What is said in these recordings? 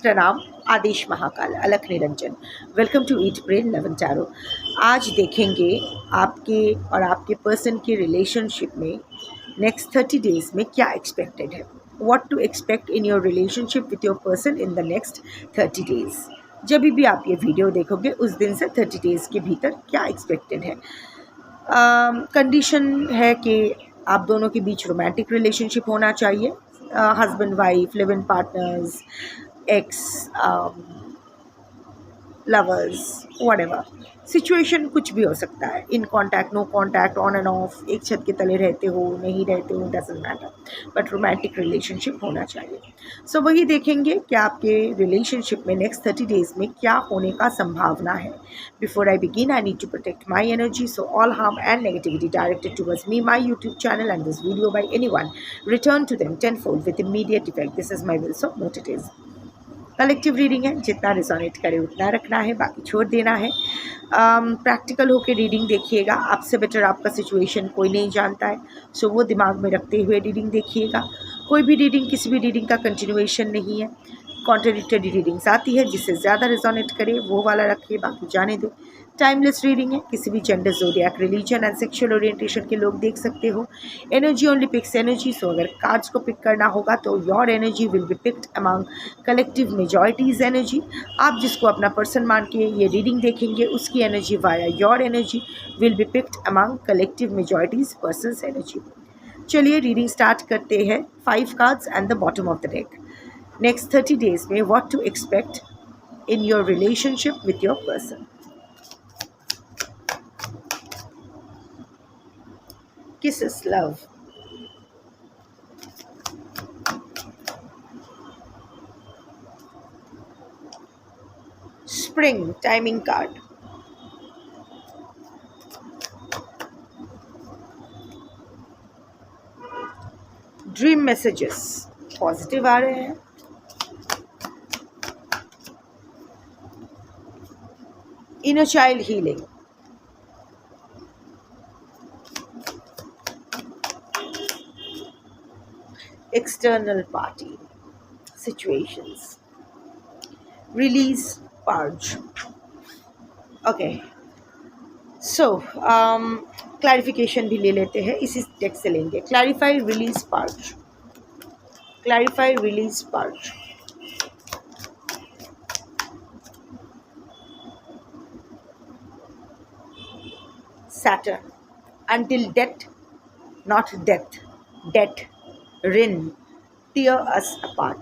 प्रणाम, आदेश महाकाल, अलख निरंजन। Welcome to eat pray love and tarot. आज देखेंगे आपके और आपके पर्सन के रिलेशनशिप में नेक्स्ट 30 डेज में क्या एक्सपेक्टेड है, what to expect in your relationship with your person in the next 30 days. जब भी आप ये वीडियो देखोगे उस दिन से 30 डेज के भीतर क्या एक्सपेक्टेड है। कंडीशन है कि आप दोनों के बीच रोमांटिक रिलेशनशिप होना चाहिए, husband wife, live in partners, ex, lovers, whatever situation कुछ भी हो सकता है। In contact, no contact, on and off, एक छत के तले रहते हो, नहीं रहते हो, doesn't matter, but romantic relationship होना चाहिए। सो वही देखेंगे कि आपके रिलेशनशिप में नेक्स्ट 30 डेज में क्या होने का संभावना है। Before I begin, I need to protect my energy, so all harm and negativity directed towards me, my YouTube channel and this video by anyone return to them tenfold with immediate effect. This is my will, so note it is collective reading है, जितना resonate करे उतना रखना है, बाकी छोड़ देना है। प्रैक्टिकल होकर रीडिंग देखिएगा, आपसे बेटर आपका सिचुएशन कोई नहीं जानता है, सो वो दिमाग में रखते हुए रीडिंग देखिएगा। कोई भी रीडिंग किसी भी रीडिंग का कंटिन्यूएशन नहीं है, कॉन्ट्रडिक्टरी रीडिंग्स आती है, जिससे ज़्यादा रिजोनेट करे वो वाला रखिए, बाकी जाने दो। टाइमलेस रीडिंग है, किसी भी gender, zodiac, religion and sexual orientation के लोग देख सकते हो। Energy only picks energy, so अगर कार्ड्स को पिक करना होगा तो your energy will be picked among collective majorities energy. आप जिसको अपना पर्सन मान के ये रीडिंग देखेंगे उसकी energy via your energy will be picked among collective majorities persons energy. चलिए रीडिंग स्टार्ट करते हैं। 5 cards and the bottom of the deck. Next 30 days में what to expect in your relationship with your person. Kisses, love. Spring, timing card. Dream messages, positive आ रहे हैं। Inner child healing. External party situations, release, purge. Okay, so clarification भी ले लेते हैं, इसी text से लेंगे। clarify, release, purge, clarify, release, purge. Saturn, until death, not death, death, rin, tear us apart.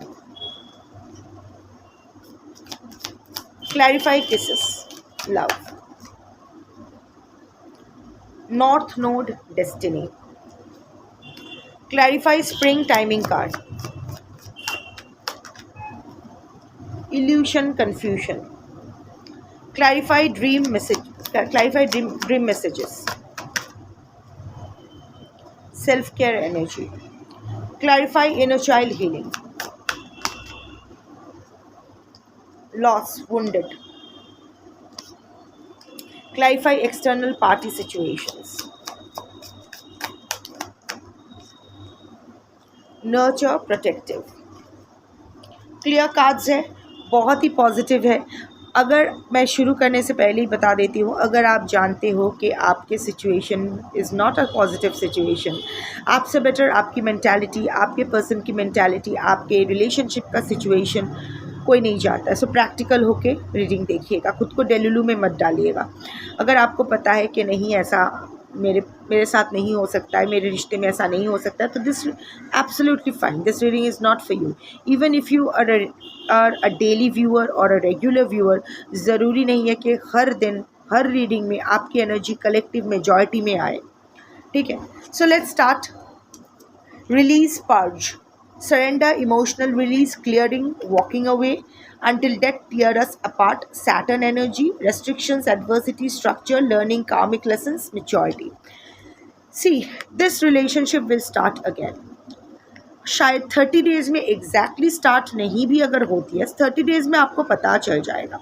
Clarify, kisses, love. North node, destiny. Clarify, spring, timing card. Illusion, confusion. Clarify, dream message. Clarify, dream messages. Self-care energy. Clarify, inner child healing. Loss, wounded. Clarify, external party situations. Nurture, protective. Clear cards है, बहुत ही positive है। अगर मैं शुरू करने से पहले ही बता देती हूँ, अगर आप जानते हो कि आपके situation is not a positive situation, आपसे बेटर आपकी मेंटालिटी, आपके पर्सन की मेंटालिटी, आपके रिलेशनशिप का सिचुएशन कोई नहीं जानता है। सो प्रैक्टिकल होके रीडिंग देखिएगा, खुद को डेलुलू में मत डालिएगा। अगर आपको पता है कि नहीं ऐसा मेरे साथ नहीं हो सकता है, मेरे रिश्ते में ऐसा नहीं हो सकता है, तो this absolutely fine, this reading is not for you. Even if you are a daily viewer or a regular viewer, ज़रूरी नहीं है कि हर दिन हर रीडिंग में आपकी एनर्जी कलेक्टिव मेजॉरिटी में आए, ठीक है। So let's start. Release, purge, surrender, emotional release, clearing, walking away, until death tear us apart, Saturn energy, restrictions, adversity, structure, learning, karmic lessons, maturity. See, this relationship will start again. शायद 30 days में exactly start नहीं भी अगर होती है, 30 days में आपको पता चल जाएगा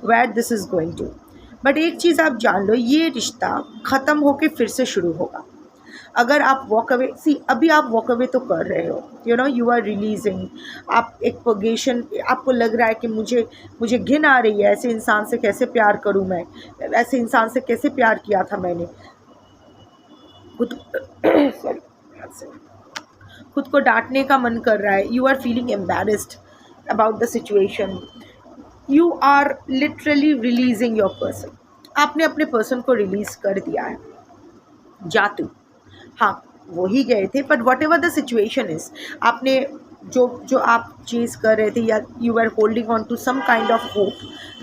where this is going to. But एक चीज़ आप जान लो, ये रिश्ता ख़त्म होके फिर से शुरू होगा। अगर आप वॉक अवे, सी अभी आप वॉक अवे तो कर रहे हो, you know you are releasing, आप एक पगेशन, आपको लग रहा है कि मुझे मुझे घिन आ रही है, ऐसे इंसान से कैसे प्यार करूं मैं, ऐसे इंसान से कैसे प्यार किया था मैंने, खुद सॉरी, खुद को डांटने का मन कर रहा है, you are feeling embarrassed about the situation, you are literally releasing your person, आपने अपने पर्सन को रिलीज कर दिया है। जातू, हाँ वो ही गए थे, but whatever the situation is, आपने जो जो आप चेज कर रहे थे, या you are holding on to some kind of hope,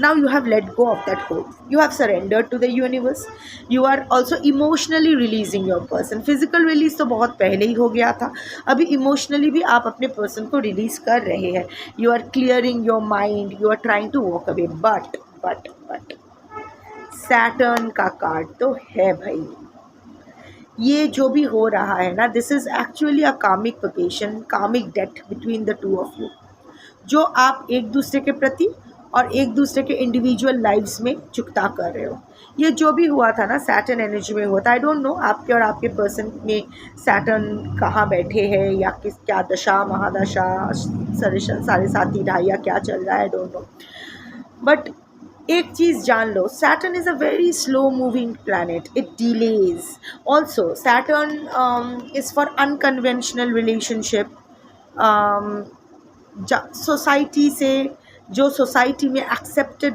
now you have let go of that hope, you have surrendered to the universe, you are also emotionally releasing your person. Physical release तो बहुत पहले ही हो गया था, अभी emotionally भी आप अपने पर्सन को रिलीज कर रहे हैं, you are clearing your mind, you are trying to walk away, but Saturn का कार्ड तो है भाई, ये जो भी हो रहा है ना, this is actually a karmic vacation, karmic date between the two of you, जो आप एक दूसरे के प्रति और एक दूसरे के इंडिविजुअल लाइव्स में चुकता कर रहे हो। ये जो भी हुआ था ना सैटर्न एनर्जी में हुआ था, आई डोंट नो आपके और आपके पर्सन में सैटर्न कहाँ बैठे हैं, या किस क्या दशा महादशा साढ़े साथी ढाइया क्या चल रहा है, आई डोंट नो, बट एक चीज़ जान लो, Saturn is a very slow moving planet, it delays also, Saturn is for unconventional relationship, society से, जो सोसाइटी में एक्सेप्टेड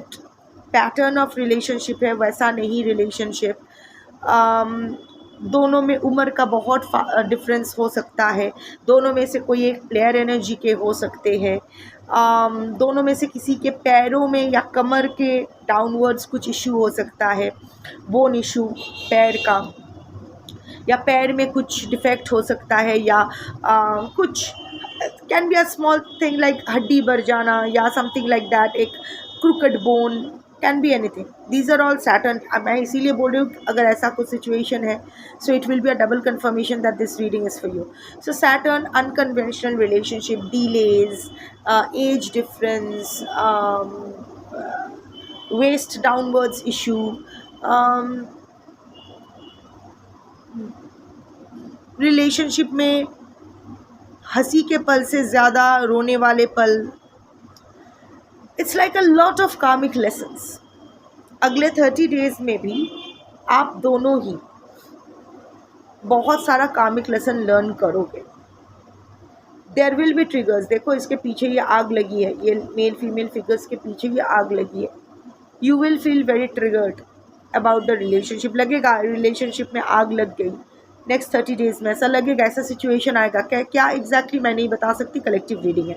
पैटर्न ऑफ रिलेशनशिप है वैसा नहीं रिलेशनशिप, दोनों में उम्र का बहुत डिफरेंस हो सकता है, दोनों में से कोई एक प्लेयर एनर्जी के हो सकते हैं, दोनों में से किसी के पैरों में या कमर के डाउनवर्ड्स कुछ इशू हो सकता है, बोन इशू पैर का, या पैर में कुछ डिफेक्ट हो सकता है, या कुछ can be a small thing like हड्डी भर जाना या समथिंग लाइक दैट, एक crooked bone, can be anything, these are all Saturn. मैं इसीलिए बोल रही हूँ अगर ऐसा कुछ सिचुएशन है, so it will be a double confirmation that this reading is for you. So Saturn unconventional relationship, delays, age difference, waste downwards issue, relationship में हंसी के पल से ज़्यादा रोने वाले पल, it's like a lot of karmic lessons. अगले 30 डेज में भी आप दोनों ही बहुत सारा कार्मिक लेसन लर्न करोगे। देयर विल बी ट्रिगर्स, देखो इसके पीछे ये आग लगी है, ये मेल फीमेल फिगर्स के पीछे ये आग लगी है, you will feel very triggered about the relationship, लगेगा रिलेशनशिप में आग लग गई, नेक्स्ट 30 डेज में ऐसा लगेगा, ऐसा सिचुएशन आएगा, क्या एग्जैक्टली मैं नहीं बता सकती, कलेक्टिव रीडिंग है,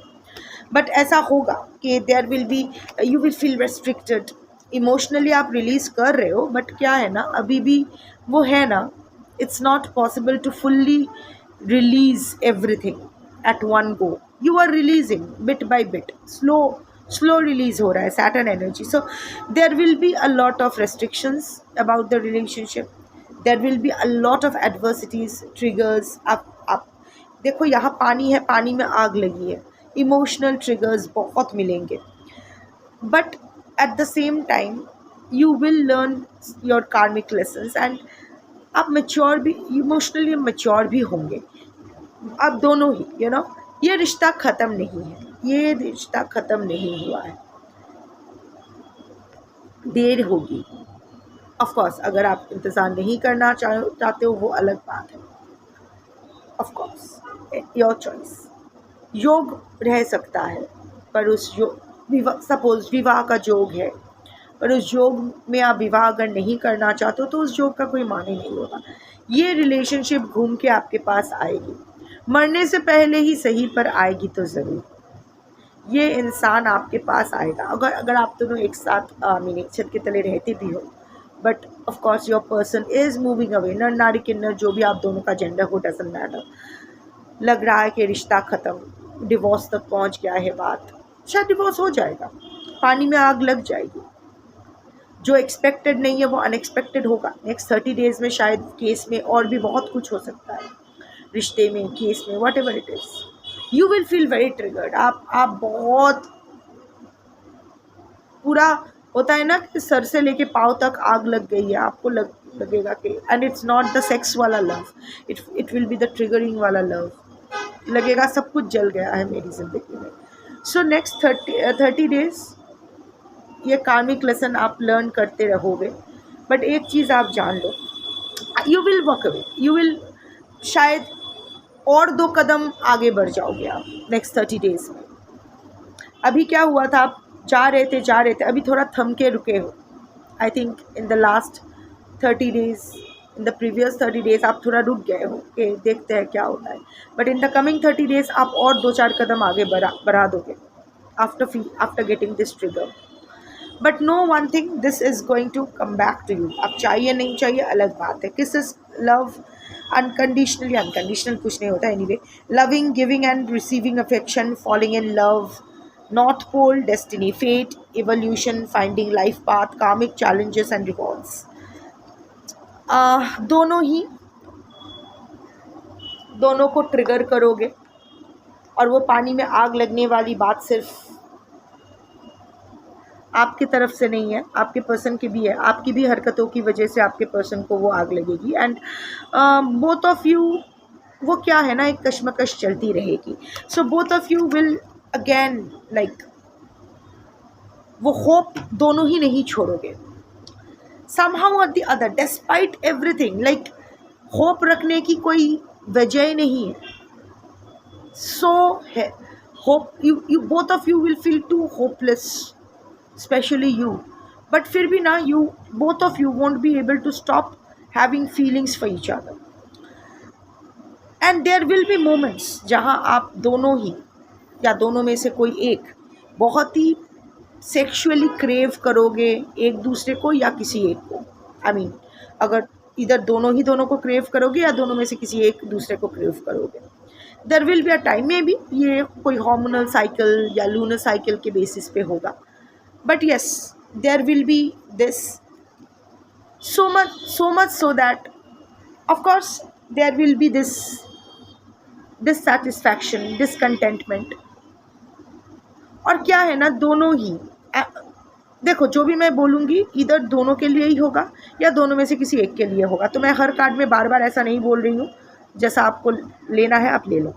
बट ऐसा होगा कि there will be, you will feel restricted, emotionally आप रिलीज कर रहे हो, बट क्या है ना अभी भी वो है ना, it's not possible to fully release everything at one go, you are releasing bit by bit, slow release हो रहा है Saturn energy. So there will be a lot of restrictions about the relationship, there will be a lot of adversities, triggers, आप देखो यहाँ पानी है, पानी में आग लगी है, इमोशनल ट्रिगर्स बहुत मिलेंगे, but at the same time you will learn your कार्मिक लेसन्स एंड आप मैच्योर भी, इमोशनली मैच्योर भी होंगे आप दोनों ही, यू नो ये रिश्ता ख़त्म नहीं है, ये रिश्ता ख़त्म नहीं हुआ है, देर होगी ऑफ कोर्स, अगर आप इंतज़ार नहीं करना चाहते हो वो अलग बात है, ऑफ कोर्स योर चॉइस, योग रह सकता है, पर उस योग, सपोज विवाह का योग है, पर उस योग में आप विवाह अगर नहीं करना चाहते हो तो उस योग का कोई माने नहीं होगा, ये रिलेशनशिप घूम के आपके पास आएगी, मरने से पहले ही सही पर आएगी तो ज़रूर, ये इंसान आपके पास आएगा, अगर आप दोनों एक साथ एक छत के तले रहते भी हो, but of course your person is moving away, नर नारी किन्नर जो भी आप दोनों का जेंडर हो, डजंट मैटर, लग रहा है कि रिश्ता ख़त्म, डिवोर्स तक पहुंच गया है बात, शायद डिवोर्स हो जाएगा, पानी में आग लग जाएगी, जो एक्सपेक्टेड नहीं है वो अनएक्सपेक्टेड होगा, नेक्स्ट 30 डेज़ में शायद केस में और भी बहुत कुछ हो सकता है, रिश्ते में, केस में, what ever it is, you will feel very triggered, आप बहुत पूरा होता है ना कि सर से लेके पाँव तक आग लग गई है, आपको लगेगा कि, and it's not the sex वाला love, it will be the triggering वाला लव, लगेगा सब कुछ जल गया है मेरी ज़िंदगी में। सो नेक्स्ट 30 डेज ये कार्मिक लेसन आप लर्न करते रहोगे, बट एक चीज़ आप जान लो, you will walk away, you will शायद और 2 कदम आगे बढ़ जाओगे आप नेक्स्ट 30 डेज में। अभी क्या हुआ था, आप जा रहे थे, अभी थोड़ा थम के रुके हो। I think in the last 30 days, in the previous 30 days आप थोड़ा रुक गए हो कि देखते हैं क्या होता है, but in the coming 30 days आप और 2-4 कदम आगे बढ़ा दोगे after getting this trigger. But no one thing, this is going to come back to you. अब चाहिए नहीं चाहिए अलग बात है, किस इज लव अनकंडीशनली, अनकंडीशनल कुछ नहीं होता anyway, loving, giving and receiving affection, falling in love, north pole, destiny, fate, evolution, finding life path, karmic challenges and rewards. दोनों को ट्रिगर करोगे, और वो पानी में आग लगने वाली बात सिर्फ आपकी तरफ से नहीं है, आपके पर्सन की भी है, आपकी भी हरकतों की वजह से आपके पर्सन को वो आग लगेगी। एंड बोथ ऑफ यू, वो क्या है ना, एक कश्मकश चलती रहेगी। So both of you will again like, वो होप दोनों ही नहीं छोड़ोगे somehow or the other, despite everything, like hope रखने की कोई वजह नहीं है। सो है hope, you both of you will feel too hopeless, especially you, but फिर भी ना, you both of you won't be able to stop having feelings for each other, and there will be moments जहाँ आप दोनों ही या दोनों में से कोई एक बहुत ही सेक्सुअली क्रेव करोगे एक दूसरे को या किसी एक को। आई मीन अगर इधर दोनों को क्रेव करोगे या दोनों में से किसी एक दूसरे को क्रेव करोगे, there will be a time, maybe ये कोई हार्मोनल साइकिल या लूनर साइकिल के बेसिस पे होगा, but yes there will be this so much so that of course there will be this dissatisfaction, discontentment। और क्या है ना, दोनों ही देखो, जो भी मैं बोलूँगी इधर दोनों के लिए ही होगा या दोनों में से किसी एक के लिए होगा, तो मैं हर कार्ड में बार बार ऐसा नहीं बोल रही हूँ, जैसा आपको लेना है आप ले लो।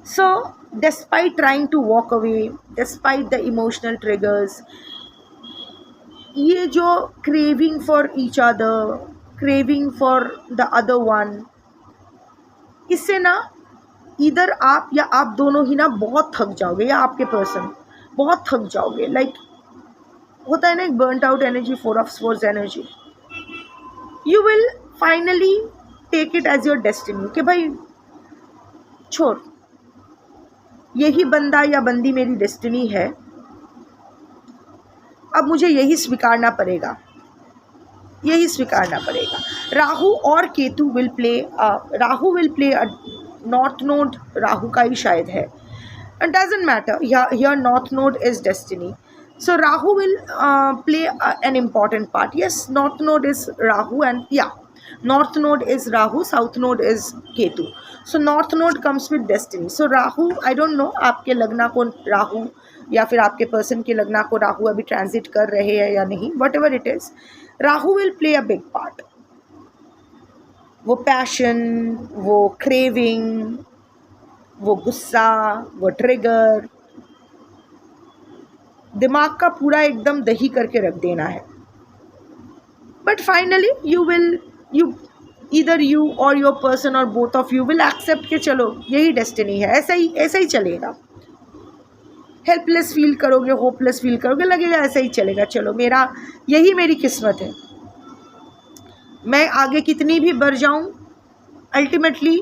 So despite trying to walk away, despite the emotional triggers, ये जो craving for each other, craving for the other one, इससे ना इधर आप या आप दोनों ही ना बहुत थक जाओगे, या आपके पर्सन बहुत थक जाओगे। लाइक होता है ना एक burnt out energy, 4 of swords energy. You will finally take it as your destiny कि भाई छोड़, यही बंदा या बंदी मेरी डेस्टिनी है, अब मुझे यही स्वीकारना पड़ेगा, यही स्वीकारना पड़ेगा। राहु और Ketu will play, Rahu will play north node, Rahu का ही शायद है, it doesn't matter, here north node is destiny, so Rahu will play an important part. Yes, north node is Rahu, and yeah, north node is Rahu, south node is Ketu, so north node comes with destiny. So Rahu, I don't know आपके लग्ना को राहु या फिर आपके person के लग्ना को राहु अभी ट्रांजिट कर रहे हैं या नहीं, whatever it is, Rahu will play a big part। वो पैशन, वो क्रेविंग, वो गुस्सा, वो ट्रिगर, दिमाग का पूरा एकदम दही करके रख देना है। But finally you will, either you or your person or both of you will accept कि चलो यही डेस्टिनी है, ऐसा ही चलेगा। हेल्पलेस फील करोगे, होपलेस फील करोगे, लगेगा ऐसा ही चलेगा, चलो मेरा यही मेरी किस्मत है, मैं आगे कितनी भी बढ़ जाऊं, अल्टीमेटली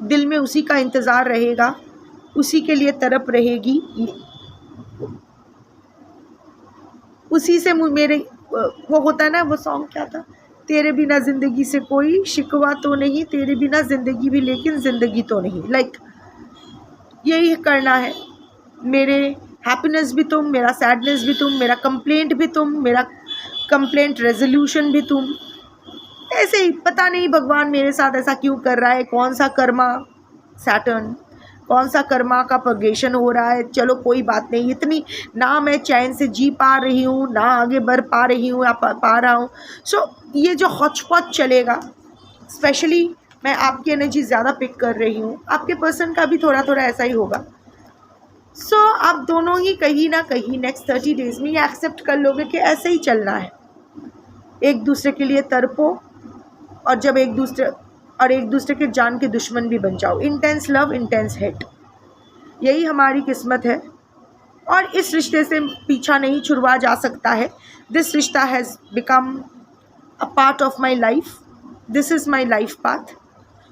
दिल में उसी का इंतज़ार रहेगा, उसी के लिए तड़प रहेगी, उसी से मेरे, वो होता है ना वो सॉन्ग क्या था, तेरे बिना ज़िंदगी से कोई शिकवा तो नहीं, तेरे बिना ज़िंदगी भी लेकिन ज़िंदगी तो नहीं। लाइक यही करना है, मेरे हैप्पीनेस भी तुम, मेरा सैडनेस भी तुम, मेरा कंप्लेंट भी तुम, मेरा कंप्लेंट रेजोल्यूशन भी तुम। ऐसे ही पता नहीं भगवान मेरे साथ ऐसा क्यों कर रहा है, कौन सा कर्मा सैटर्न, कौन सा कर्मा का पर्गेशन हो रहा है, चलो कोई बात नहीं, इतनी ना मैं चैन से जी पा रही हूँ, ना आगे बढ़ पा रही हूँ या पा रहा हूँ। सो ये जो हौच-पौच चलेगा, स्पेशली मैं आपकी एनर्जी ज़्यादा पिक कर रही हूँ, आपके पर्सन का भी थोड़ा थोड़ा ऐसा ही होगा। सो आप दोनों ही कहीं ना कहीं नेक्स्ट 30 डेज़ में ये एक्सेप्ट कर लोगे कि ऐसे ही चलना है, एक दूसरे के लिए तड़पो, और जब एक दूसरे के जान के दुश्मन भी बन जाओ। इंटेंस लव, इंटेंस हेट, यही हमारी किस्मत है, और इस रिश्ते से पीछा नहीं छुड़वा जा सकता है। दिस रिश्ता has become a part of my life, this is my life path.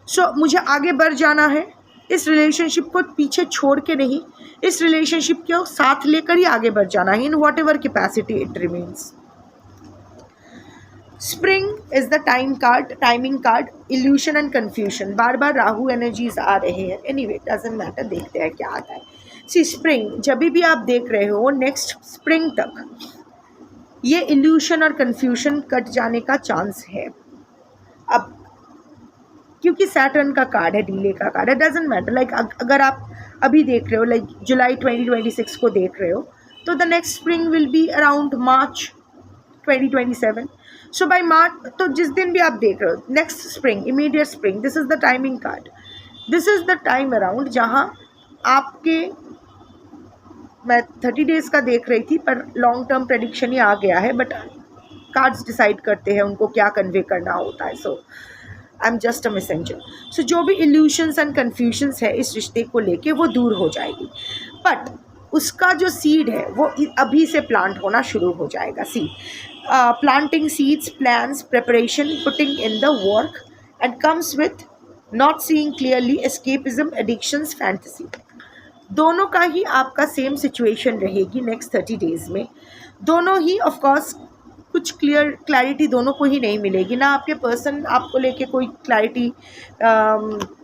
So मुझे आगे बढ़ जाना है, इस रिलेशनशिप को पीछे छोड़ के नहीं, इस रिलेशनशिप को साथ लेकर ही आगे बढ़ जाना है, in whatever capacity it remains. Spring is the timing card, illusion and confusion. बार बार राहु एनर्जीज आ रहे हैं, एनीवे डजंट मैटर, देखते हैं क्या आता है। सी स्प्रिंग जब भी आप देख रहे हो, नेक्स्ट स्प्रिंग तक ये इल्यूशन और कन्फ्यूजन कट जाने का चांस है। अब क्योंकि सैटर्न का कार्ड है, डीले का कार्ड है, डजंट मैटर। लाइक अगर आप अभी देख रहे हो, लाइक जुलाई 2026 को देख रहे हो, तो the next spring will be around March 2027। So by March, तो जिस दिन भी आप देख रहे हो, next spring, immediate spring, this is the timing card, this is the time around जहाँ आपके, मैं 30 डेज़ का देख रही थी पर लॉन्ग टर्म प्रेडिक्शन ही आ गया है, बट कार्ड्स डिसाइड करते हैं उनको क्या कन्वे करना होता है। So I am just a messenger. So जो भी इल्यूशंस एंड कन्फ्यूजन्स है इस रिश्ते को लेके, वो दूर हो जाएगी, बट उसका जो सीड है वो अभी से प्लांट होना शुरू हो जाएगा। Planting seeds, plans, preparation, putting in the work, and comes with not seeing clearly, escapism, addictions, fantasy. दोनों का ही आपका सेम सिचुएशन रहेगी नेक्स्ट 30 डेज़ में। दोनों ही ऑफ कोर्स कुछ क्लैरिटी दोनों को ही नहीं मिलेगी, ना आपके पर्सन आपको लेके कोई क्लैरिटी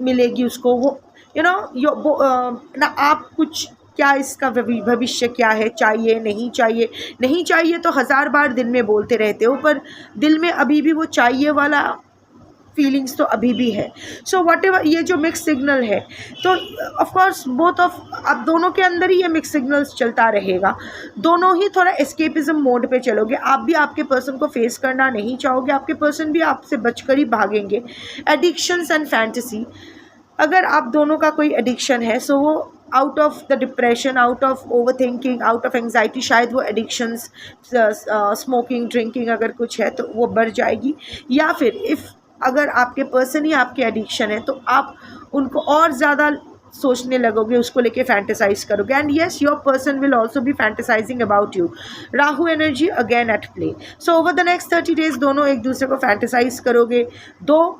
मिलेगी उसको, वो ना आप कुछ, क्या इसका भविष्य क्या है, चाहिए नहीं चाहिए, नहीं चाहिए तो 1000 बार दिन में बोलते रहते हो, पर दिल में अभी भी वो चाहिए वाला फीलिंग्स तो अभी भी है। सो वट एवर, ये जो मिक्स सिग्नल है, तो ऑफ कोर्स बोथ ऑफ आप दोनों के अंदर ही ये मिक्स सिग्नल्स चलता रहेगा। दोनों ही थोड़ा एस्केपिज्म मोड पे चलोगे, आप भी आपके पर्सन को फेस करना नहीं चाहोगे, आपके पर्सन भी आपसे बचकर ही भागेंगे। एडिक्शंस एंड फैंटेसी, अगर आप दोनों का कोई एडिक्शन है, सो वो out of the depression, out of over thinking, out of anxiety, शायद वो एडिक्शंस, स्मोकिंग, ड्रिंकिंग अगर कुछ है तो वो बढ़ जाएगी, या फिर अगर आपके पर्सन ही आपके एडिक्शन है तो आप उनको और ज़्यादा सोचने लगोगे, उसको लेके फैंटेसाइज करोगे, and yes your person will also be fantasizing about you. Rahu energy again at play. So over the next 30 days दोनों एक दूसरे को फैंटेसाइज करोगे।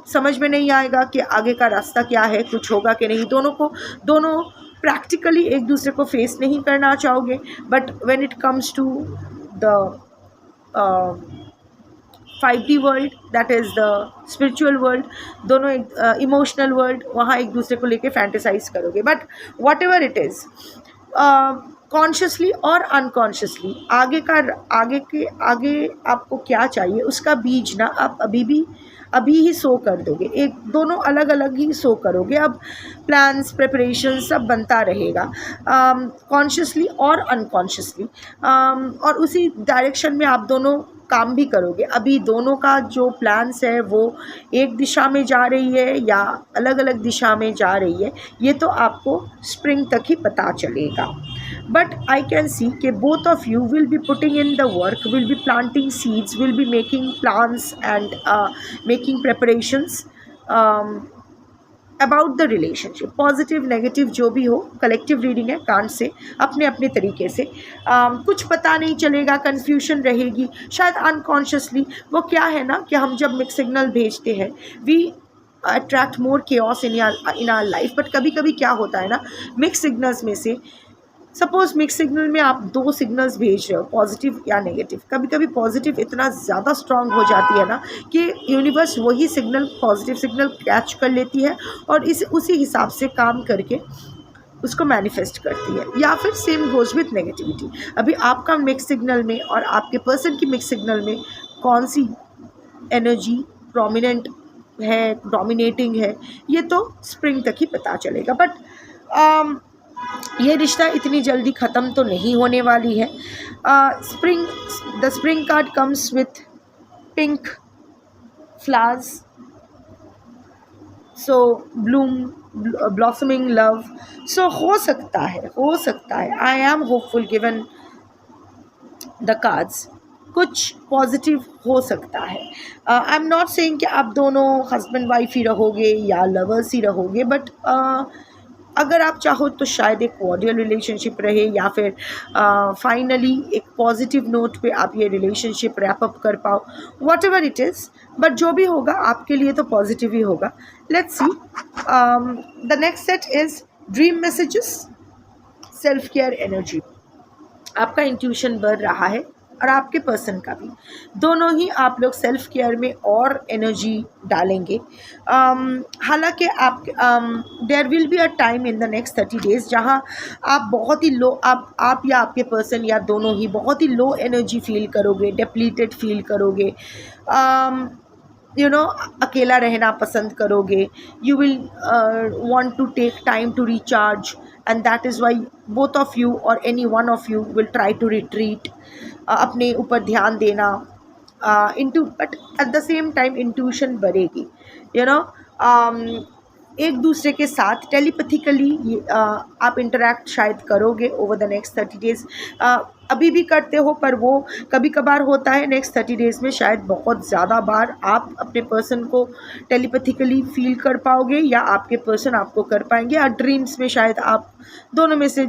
समझ में नहीं आएगा कि आगे का रास्ता क्या है, कुछ होगा कि नहीं, दोनों प्रैक्टिकली एक दूसरे को फेस नहीं करना चाहोगे, but when it comes to the 5D world, that is the spiritual world, दोनों इमोशनल वर्ल्ड, वहाँ एक दूसरे को लेके फैंटेसाइज करोगे। But whatever it is, consciously और अनकॉन्शियसली आगे आपको क्या चाहिए उसका बीज ना आप अभी ही सो कर दोगे, दोनों अलग अलग ही सो करोगे। अब प्लान्स, प्रिपरेशन सब बनता रहेगा कॉन्शियसली और अनकॉन्शियसली, और उसी डायरेक्शन में आप दोनों काम भी करोगे। अभी दोनों का जो प्लान्स है वो एक दिशा में जा रही है या अलग अलग दिशा में जा रही है, ये तो आपको स्प्रिंग तक ही पता चलेगा। But I can see कि both of you will be putting in the work, will be planting seeds, will be making plans and making preparations about the relationship, positive negative जो भी हो। कलेक्टिव रीडिंग है, कान से अपने अपने तरीके से, कुछ पता नहीं चलेगा, कन्फ्यूजन रहेगी शायद अनकॉन्शियसली। वो क्या है ना कि हम जब मिक्स सिग्नल भेजते हैं, we attract more chaos in our life, but कभी कभी क्या होता है ना, मिक्स सिग्नल्स में से सपोज मिक्स सिग्नल में आप 2 सिग्नल्स भेज रहे हो, पॉजिटिव या नेगेटिव, कभी कभी पॉजिटिव इतना ज़्यादा स्ट्रांग हो जाती है ना कि यूनिवर्स वही सिग्नल, पॉजिटिव सिग्नल कैच कर लेती है और उसी हिसाब से काम करके उसको मैनिफेस्ट करती है। या फिर सेम गोज विथ नेगेटिविटी। अभी आपका मिक्स सिग्नल में और आपके पर्सन की मिक्स सिग्नल में कौन सी एनर्जी प्रोमिनेंट है, डोमिनेटिंग है, ये तो स्प्रिंग तक ही पता चलेगा। बट ये रिश्ता इतनी जल्दी ख़त्म तो नहीं होने वाली है. Spring the spring card comes with pink flowers, so bloom, blossoming love. So हो सकता है, I am hopeful given the cards, कुछ पॉजिटिव हो सकता है. आई एम नॉट सेइंग कि आप दोनों हस्बैंड वाइफ ही रहोगे या लवर्स ही रहोगे, बट अगर आप चाहो तो शायद एक कॉर्डियल रिलेशनशिप रहे, या फिर फाइनली एक पॉजिटिव नोट पे आप ये रिलेशनशिप रैप अप कर पाओ. What ever it is, but जो भी होगा आपके लिए तो पॉजिटिव ही होगा. Let's see. The next set is dream messages, self care energy. आपका इंट्यूशन बढ़ रहा है और आपके पर्सन का भी, दोनों ही आप लोग सेल्फ केयर में और एनर्जी डालेंगे. हालांकि आप there will be a time in the next 30 days जहां आप बहुत ही लो, आप या आपके पर्सन या दोनों ही बहुत ही लो एनर्जी फील करोगे, डिप्लीटेड फील करोगे. अकेला रहना पसंद करोगे. You will want to take time to recharge, and that is why both of you or any one of you will try to retreat, अपने ऊपर ध्यान देना into, but at the same time intuition बढ़ेगी. एक दूसरे के साथ telepathically आप इंटरेक्ट शायद करोगे ओवर द नेक्स्ट 30 डेज़. अभी भी करते हो, पर वो कभी कभार होता है. नेक्स्ट 30 डेज़ में शायद बहुत ज़्यादा बार आप अपने पर्सन को टेलीपैथिकली फील कर पाओगे, या आपके पर्सन आपको कर पाएंगे, या ड्रीम्स में शायद आप दोनों में से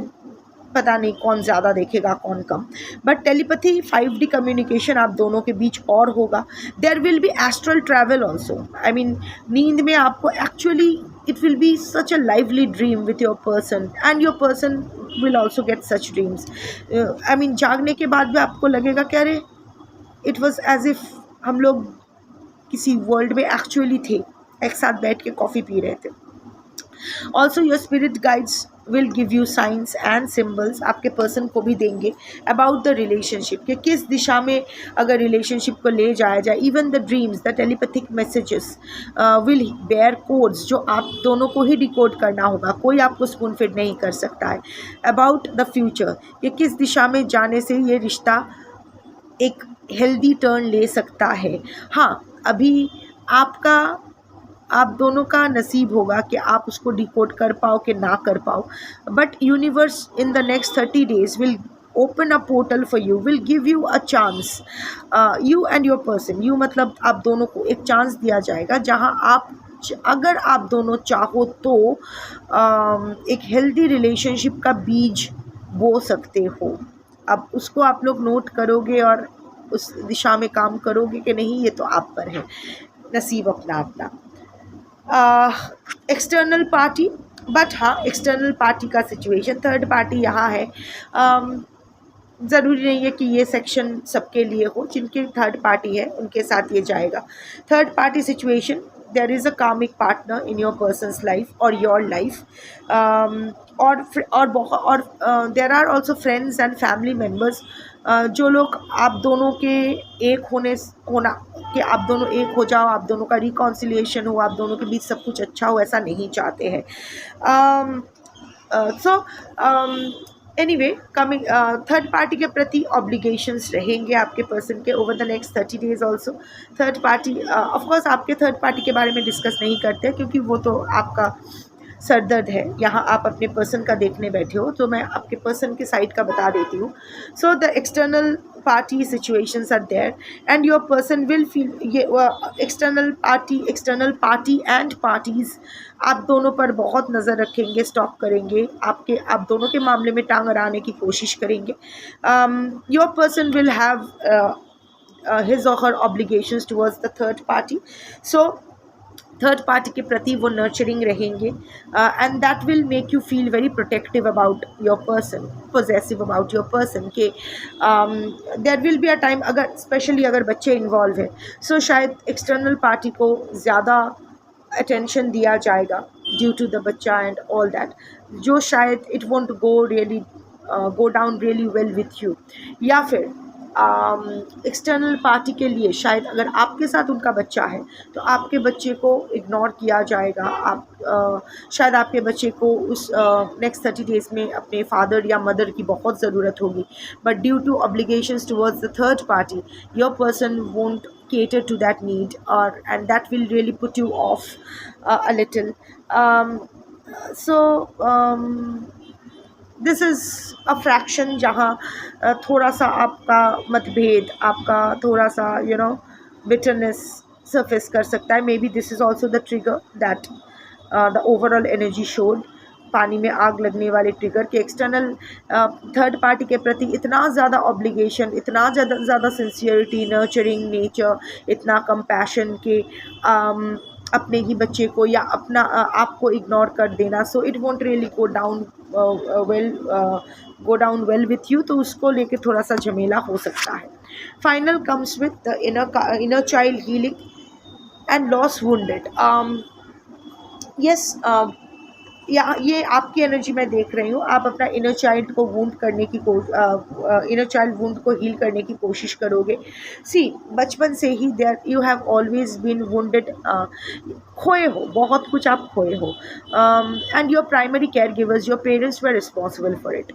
पता नहीं कौन ज़्यादा देखेगा कौन कम, बट टेलीपैथी 5D कम्युनिकेशन आप दोनों के बीच और होगा. There will be astral travel also. I mean नींद में आपको actually it will be such a lively dream with your person, and your person will also get such dreams. I mean जागने के बाद भी आपको लगेगा कि अरे it was as if हम लोग किसी वर्ल्ड में एक्चुअली थे, एक साथ बैठ के कॉफ़ी पी रहे थे. Also your spirit guides will give you signs and symbols, आपके पर्सन को भी देंगे about the relationship, कि किस दिशा में अगर रिलेशनशिप को ले जाया जाए. even the dreams, the telepathic messages will bear codes जो आप दोनों को ही डिकोड करना होगा, कोई आपको स्पून फीड नहीं कर सकता है. about the future, कि किस दिशा में जाने से ये रिश्ता एक हेल्दी टर्न ले सकता है. हाँ, अभी आप दोनों का नसीब होगा कि आप उसको डिकोड कर पाओ कि ना कर पाओ, but universe in the next 30 days will open a portal for you, will give you a chance. You and your person, you मतलब आप दोनों को एक चांस दिया जाएगा जहां आप, अगर आप दोनों चाहो तो एक हेल्दी रिलेशनशिप का बीज बो सकते हो. अब उसको आप लोग नोट करोगे और उस दिशा में काम करोगे कि नहीं, ये तो आप पर है, नसीब अपना अपना. एक्सटर्नल पार्टी, बट हाँ एक्सटर्नल पार्टी का सिचुएशन, थर्ड पार्टी यहाँ है. ज़रूरी नहीं है कि ये सेक्शन सबके लिए हो, जिनकी थर्ड पार्टी है उनके साथ ये जाएगा. Third party situation, there is a karmic partner in your person's life or your life, और there are also friends and family members, जो लोग आप दोनों के एक होना कि आप दोनों एक हो जाओ, आप दोनों का रिकॉन्सिलिएशन हो, आप दोनों के बीच सब कुछ अच्छा हो, ऐसा नहीं चाहते हैं. एनीवे कमिंग, थर्ड पार्टी के प्रति ऑब्लिगेशंस रहेंगे आपके पर्सन के over the next 30 days also. Third party, of course आपके थर्ड पार्टी के बारे में डिस्कस नहीं करते क्योंकि वो तो आपका सरदर्द है. यहाँ आप अपने पर्सन का देखने बैठे हो, तो मैं आपके पर्सन के साइड का बता देती हूँ. So the external party situations are there and your person will feel, ये एक्सटर्नल पार्टी एंड पार्टीज़ आप दोनों पर बहुत नज़र रखेंगे, स्टॉक करेंगे, आप दोनों के मामले में टांग अड़ाने की कोशिश करेंगे. Your person will have his or her obligations towards the third party. So third party के प्रति वो नर्चरिंग रहेंगे, and that will make you feel very protective about your person, possessive about your person, के there will be a time, अगर specially अगर बच्चे involve हैं, सो शायद एक्सटर्नल पार्टी को ज़्यादा अटेंशन दिया जाएगा ड्यू टू द बच्चा एंड ऑल दैट, जो शायद it won't go down really well with you. या फिर एक्सटर्नल पार्टी के लिए शायद अगर आपके साथ उनका बच्चा है तो आपके बच्चे को इग्नोर किया जाएगा। शायद आपके बच्चे को उस नेक्स्ट 30 डेज़ में अपने फादर या मदर की बहुत ज़रूरत होगी, but due to obligations towards the third party your person won't cater to that need, or and that will really put you off a little. um, so um, this is a fraction जहाँ थोड़ा सा आपका मतभेद, आपका थोड़ा सा bitterness surface कर सकता है। May be this is also the trigger that the overall energy showed, पानी में आग लगने वाले ट्रिगर के एक्सटर्नल थर्ड पार्टी के प्रति इतना ज़्यादा ऑब्लिगेशन, इतना ज़्यादा सिंसियरिटी, नर्चरिंग नेचर, इतना कंपैशन के अपने ही बच्चे को या अपना आपको इग्नोर कर देना। So it won't really go down well with you, तो उसको लेके थोड़ा सा झमेला हो सकता है। Final comes with the inner child healing and loss wounded. Yes, या ये आपकी एनर्जी मैं देख रही हूँ। आप अपना इनर चाइल्ड को वूंड करने की इनर चाइल्ड वूंड को हील करने की कोशिश करोगे। सी, बचपन से ही there you have always been wounded, खोए हो, बहुत कुछ आप खोए हो, and your primary care givers, your parents were responsible for it.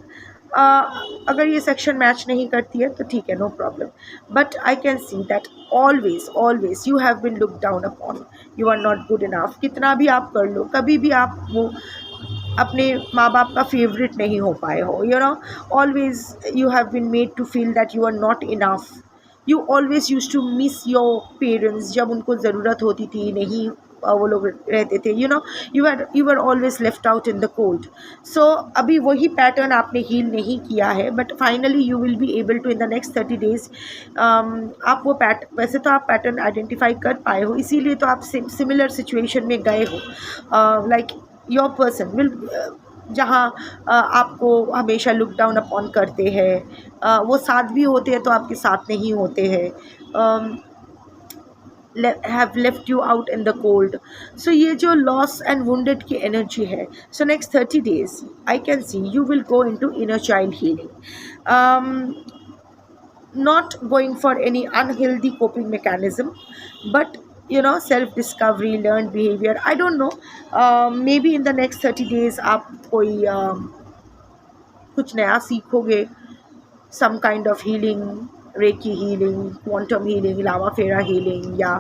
अगर ये सेक्शन मैच नहीं करती है तो ठीक है, no problem, but I can see that always you have been look down upon, you are not good enough. कितना भी आप कर लो, कभी भी आप वो अपने माँ बाप का फेवरेट नहीं हो पाए हो। Always you have been made to feel that you are not enough. You always use to miss your parents, जब उनको ज़रूरत होती थी, नहीं वो लोग रहते थे, you are always left out in the cold. So अभी वही पैटर्न आपने हील नहीं किया है, but finally you will be able to in the next 30 days. आप वो वैसे तो आप पैटर्न आइडेंटिफाई कर पाए हो, इसीलिए तो आप सिमिलर सिचुएशन में गए हो। लाइक योर पर्सन विल, जहाँ आपको हमेशा लुक डाउन अपॉन करते हैं, वो साथ भी होते हैं तो आपके साथ नहीं होते हैं, have left you out in the cold. So ये जो loss and wounded की energy है, so next 30 days I can see you will go into inner child healing, not going for any unhealthy coping mechanism, but self discovery, learned behavior, I don't know, maybe in the next 30 days आप कोई कुछ नया सीखोगे, some kind of healing, reiki healing, quantum healing, लावा फेरा healing, या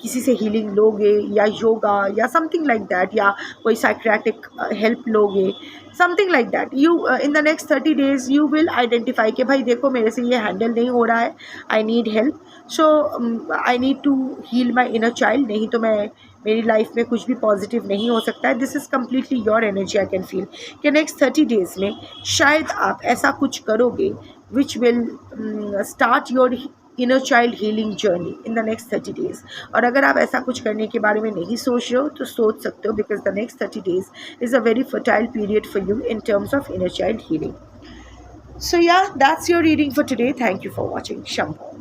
किसी से हीलिंग लोगे, या योगा, या समथिंग लाइक दैट, या कोई साइक्रेटिक हेल्प लोगे, something like that. You in the next 30 days you will identify कि भाई देखो मेरे से ये हैंडल नहीं हो रहा है, I need help, so I need to heal my inner child, नहीं तो मेरी लाइफ में कुछ भी पॉजिटिव नहीं हो सकता है। This is completely your energy, I can feel कि नेक्स्ट 30 डेज़ में शायद आप ऐसा कुछ करोगे which will start your inner child healing journey in the next 30 days. और अगर आप ऐसा कुछ करने के बारे में नहीं सोच रहे हो तो सोच सकते हो, because the next 30 days is a very fertile period for you in terms of inner child healing. So yeah, that's your reading for today. Thank you for watching. Shambho.